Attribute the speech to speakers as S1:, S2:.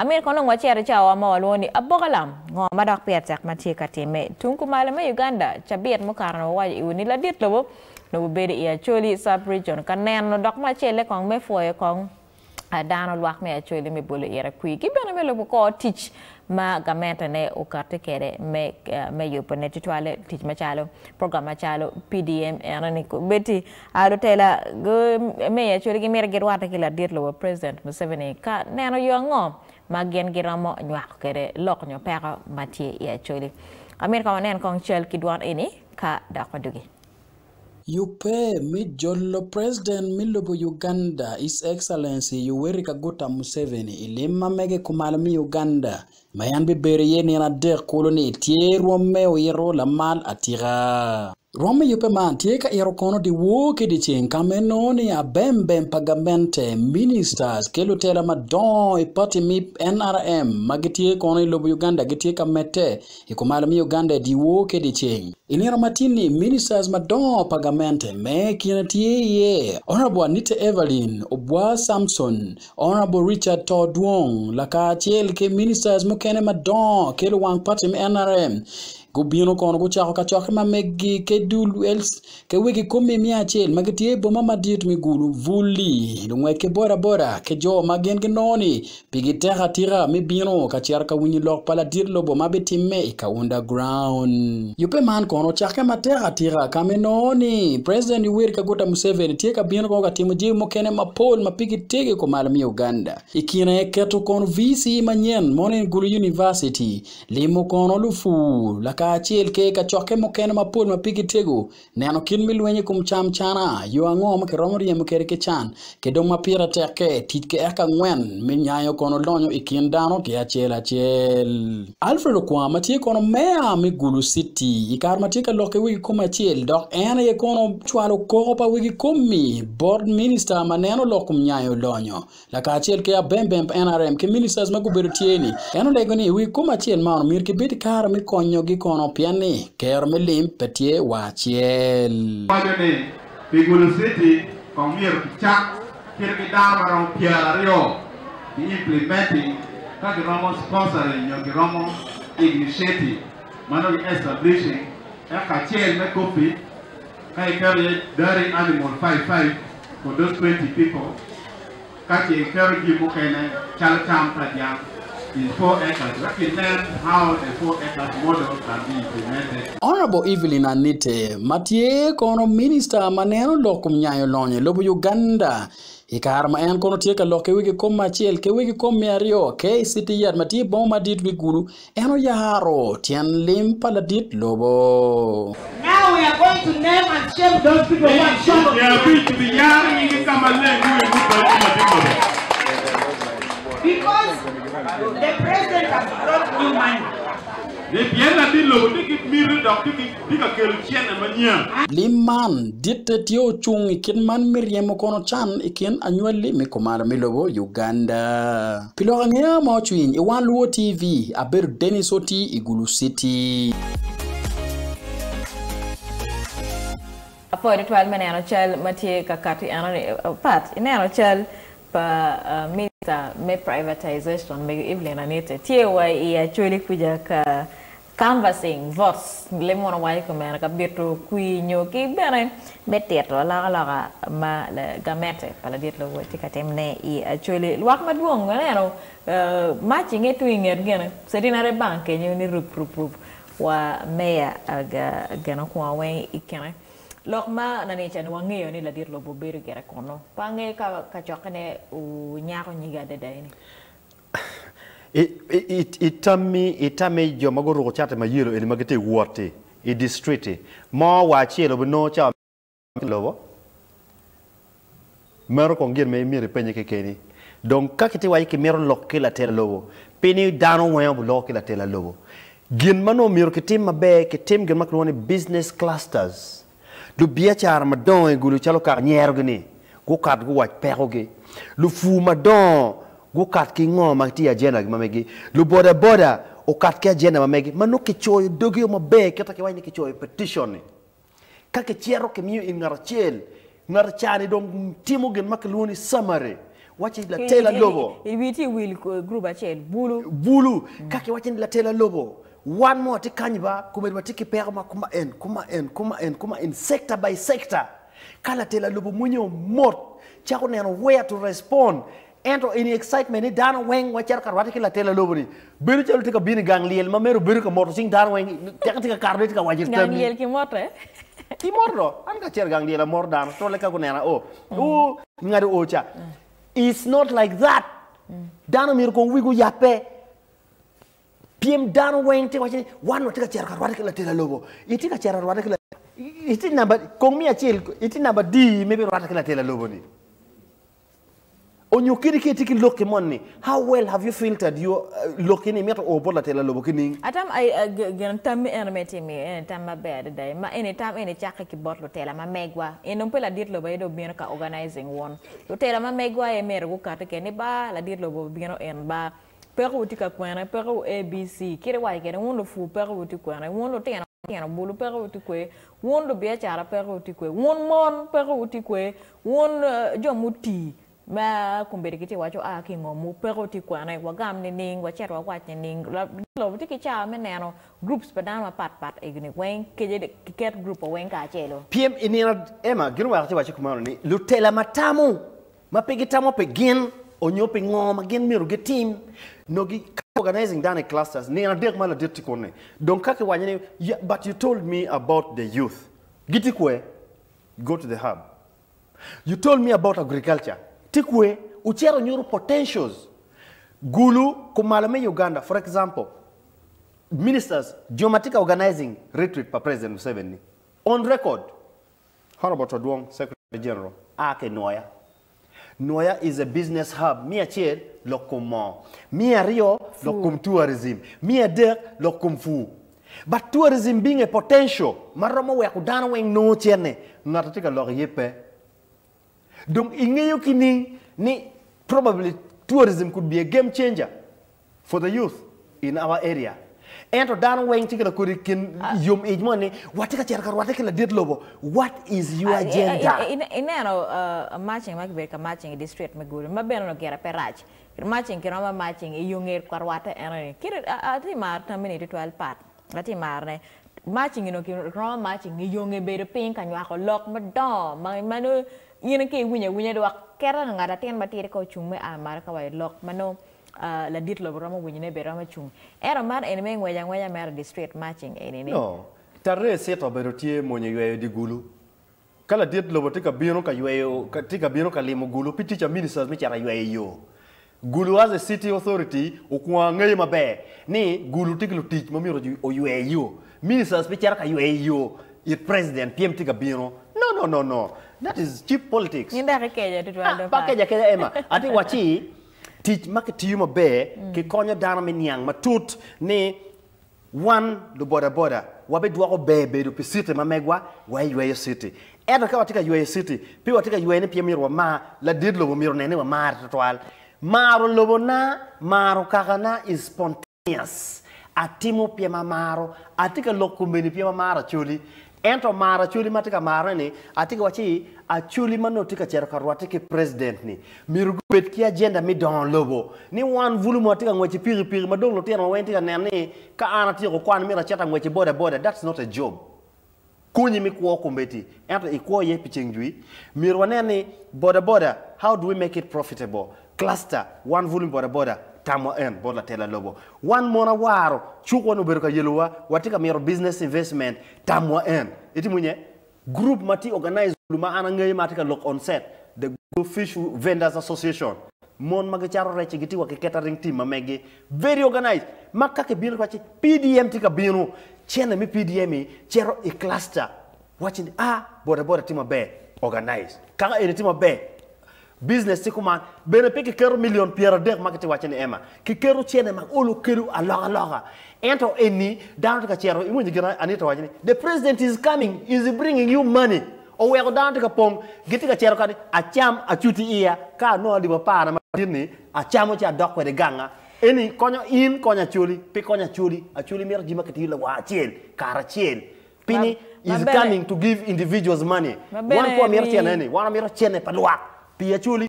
S1: Amir kono ngwachere cha wa mawaloni abogalam ngo madak piatak matika time tunku malame Uganda chabiet mukarno wa iuni la dit lobo no bede ya Acholi sub region kanen no dok ma chele kong me foye kong dano lwak me Acholi me bole era kui kibana me lobo ko teach ma gamenta ne ukarte kere me yopone titwale teach machalo program machalo PDM erani ko beti Lutela go me Acholi ki mere Rwate ki la dit lobo president Museveni ka neno yo ngom Magian giramo nyak kere lok nyo pera matie ya Acholi. Amir kawanen kong chel kidwan ini ka dakwadugi.
S2: Yupe mi jollo president milobo Uganda His Excellency Yoweri Kaguta Museveni ilima mege kumalami Uganda mayan bi bere yeni na der koloni tie rome o yero la mal atira. Rome yupe man tie ka yero kono di woke di chen kamenoni a bembem pagamente ministers ke Lutela madon party MIP NRM magitie kono ilobo Uganda gitie ka mete ikumalami Uganda di woke di chen. Inira matini ministers madon pagamente me kinatie ye Honorable Anita Evelyn Obwa Samson Honorable Richard Todwong laka chiel ke ministers mukene madon ke WANG party NRM Gubino kono go chako ka chako ma megi ke dulu els ke wiki komi mi achel magitie bo mama dit mi gulu vuli lungwe ke bora ke jo magen ke noni pigi terra tira mi bino ka chiar ka wini lok pala dir lobo mabeti me ka underground yupe man kono chaka ma terra tira ka me noni president Yoweri Kaguta Museveni tie ka bino ko ka timu je mo kene ma pol ma pigi tege ko malami Uganda ikina eketo kono visi manyen monen gulu university limo kono lufu la ka chiel ke ka choke mo ken ma pol ma pigi tego neno kin milwenye kum cham chana yo angom ke romri em ke chan ke do ma pira teke titke eka ngwen min nyayo kono lonyo ikin dano ke achel Alfred kwa matie kono mea mi gulu city ikar matie ka loke wigi kum achel dok ene ye kono chwalo ko pa wigi kummi board minister maneno lokum nyayo lonyo la ka chiel ke bembem NRM ke ministers maguberu tieni eno legoni wigi kum achel ma mir ke bit kar mi konyo gi kono piani ker melim petie wachiel
S3: Pagane Bigulu City Komir Chak Kirkidama Rom Pierario the implementing Kagiromo sponsoring Yogiromo initiative Mano establishing Ekachiel Mekopi Kaikari Dairy Animal 55 for those 20 people Kaki Kerigi Mukene Chalatam Tajam in 4 acres. We can learn how the 4 acres model can be implemented.
S2: Honorable Evelyn Anite, Matie kono minister maneno lokum nyayo lonye lobo Uganda. Ikar ma en kono tie ka loke wigi kom machiel ke wigi kom merio ke city yard matie bon madit wigulu eno yaro tien lim paladit lobo.
S4: Now we are going to name and shame those people who have shown.
S3: They are going to be yaring in Kamaleng.
S4: Because the president has brought new money.
S2: Liman dite tio chung ikin man miriemo kono chan ikin annually mi komara milobo Uganda. Pilo angea mo chuin i WANG-OO TV aber Dennis Oti Igulu City.
S1: For the 12 men chel matie kakati anani pat inano chel pa minister me privatization me Evelyn Anite tie wa ya Acholi kuja ka canvassing votes le mona wa ko mer ka bitu kui nyoki beren beteto la ma le gamete pala dit lo tikatem ne I Acholi wak maduong ngano matching etu inger gena sedinare bank ni rup wa meya aga gana ko wa ikene Lokma nani chan wangi ni la dir lo boberu gera kono pange ka chokane u nyako nyiga deda ini
S5: itami jo magoro chate mayiro eni magete wote I district mo wa chielo no cha lobo mero kongien me mire penye kekeni donc kakiti wa yiki mero lokke la tela lobo peni dano wen bu lokke la tela lobo gin mano miro ketim mabe ketim gin makroni business clusters lu biachar madon gulu chalo ka nyergni go kat go wach peroge lu fu madon go kat ki ngoma ti agenda mamegi lu boda o kat ki agenda mamegi manu ki choy dogi mo be kata ki wani ki choy petition ka ke chiero ke mi in ngarchel ngarchani dom timo gen makluni samare wachi la tela lobo
S1: ibiti will group achel
S5: bulu kake wachi la tela lobo one more ti kanyiba kumbe tiki perma kuma en sector by sector kala tela lobo munyo mot chako neno where to respond ento any excitement ni dana weng wachar karwati kila tela lobo ni beru chalu tika bini gangliel mamero beru ka moto sing dana weng tika karbe tika wajir tam
S1: gangliel ki moto
S5: ki mordo an ka cher gangliel mordan to le ka ko nena ngari ocha it's not like that dana mir ko wigo yape PM dana weng te wachini wano tika cher karwati kila tela lobo itika cher karwati kila iti number kong mi achil iti number D maybe rwati kila tela lobo ni on your kiti look money how well have you filtered your looking in meto o bola tela lobo kini
S1: atam I gan tam ermeti mi tam ma bed day ma anytime any chaka ki bot lo tela ma megwa en pe la dit lo do bien ka organizing one lo tela ma megwa e mer go kata ke ni ba la dit lo bo bien en ba pero utika kwena pero ABC kire wa ke wondo fu pero utikwena wondo tena bulu pero utikwe wondo bia chara pero utikwe won mon pero utikwe won jomuti ma kumbirikiti wacho kingo mu pero ti kwana wagam ni ning wachet wakwat ni ning lo tiki cha meneno groups padan ma pat igni wen keje ket group wen ka chelo
S5: PM inina ema ginu wa wacho kumano ni Lutela matamu mapigi tamo pegin onyope ngoma gen miru ge team nogi organizing dane clusters ni na dek mala dirti konne donc kake wanyane but you told me about the youth gitikwe go to the hub you told me about agriculture tikwe uchero nyuru potentials gulu kumalame Uganda for example ministers geomatica organizing retreat pa president Museveni on record Honorable Todwong Secretary General ake Noya is a business hub mi achiel lokum mi ario lokum tourism mi ader lokum fu but tourism being a potential maromo we kudana weng no chene ngatatika log yepe donc ingeyo kini ni probably tourism could be a game changer for the youth in our area and to dan weng tikala kurikin yum ejmone watika cerkar watika dit lobo what is your agenda
S1: inero matching makbeka matching district maguru mabeno no gera perach matching kiroma matching yunger karwata ene kire ati mar tamini 12 part ati marne matching no kiroma matching yunge bere pin kanwa ko lok madom manu yene ke winya do kera ngada ten matire ko chume amar ka wai lok mano la dit lo rama winya be rama chung era mar eneme ngwaya mer district matching ene
S5: no tare seto berotie monye ywe di gulu kala dit lo botika bino ka ywe tika bino ka limo gulu piticha ministers mi chara ywe yo gulu as a city authority okwa ngai mabe ni gulu tiklu teach mamiro o ywe yo ministers mi chara ka ywe yo it president PM tika bino no that is cheap politics
S1: ninda keja to do
S5: pakeja keja ema ati wachi teach market you mabe ke konyo dana menyang matut ni one do boda wabe duako bebe do pisite mamegwa wa ywe city edo ka watika ywe city pi watika ywe ni PM ro ma la didlo miro nene wa mar toal maro lobona maro kakana is spontaneous atimo PM maro atika lokumbeni PM maro chuli ento mara chuli matika mara ni atika wachi achuli manotika chero karwate ke president ni mirugo bet ki agenda mi don lobo ni wan volume atika ngwachi piri madong lo tena wentika nene ka ana tiko kwan mira chata ngwachi boda that's not a job kunyi mi kwa kumbeti ento iko ye pichengjui mirwane ni boda how do we make it profitable cluster one volume boda tamo en bola tela lobo one mona waro chuko no beruka yeluwa watika mero business investment tamo en iti munye group mati organize luma ana ngai matika lock on set the fish vendors association mon magacharo reche giti wa catering team mamege very organized makka ke binu kwachi PDM tika binu chena mi PDM chero e cluster watching boda team be organize kaka ene team be business tikuma bene peke kero million pierre der makati wachene ema ki kero chene mak olo kero aloga ento eni down to chero imunyi gira anita wachene the president is coming is bringing you money o we go down to pom giti ka chero kadi acham achuti iya ka no di bapana matini achamo cha dokwe de ganga eni konyo in konya chuli pe konya chuli achuli mer jima kati la wa chel kara chel pini is coming to give individuals money one po mer chene ni one mer chene palwa Pia chuli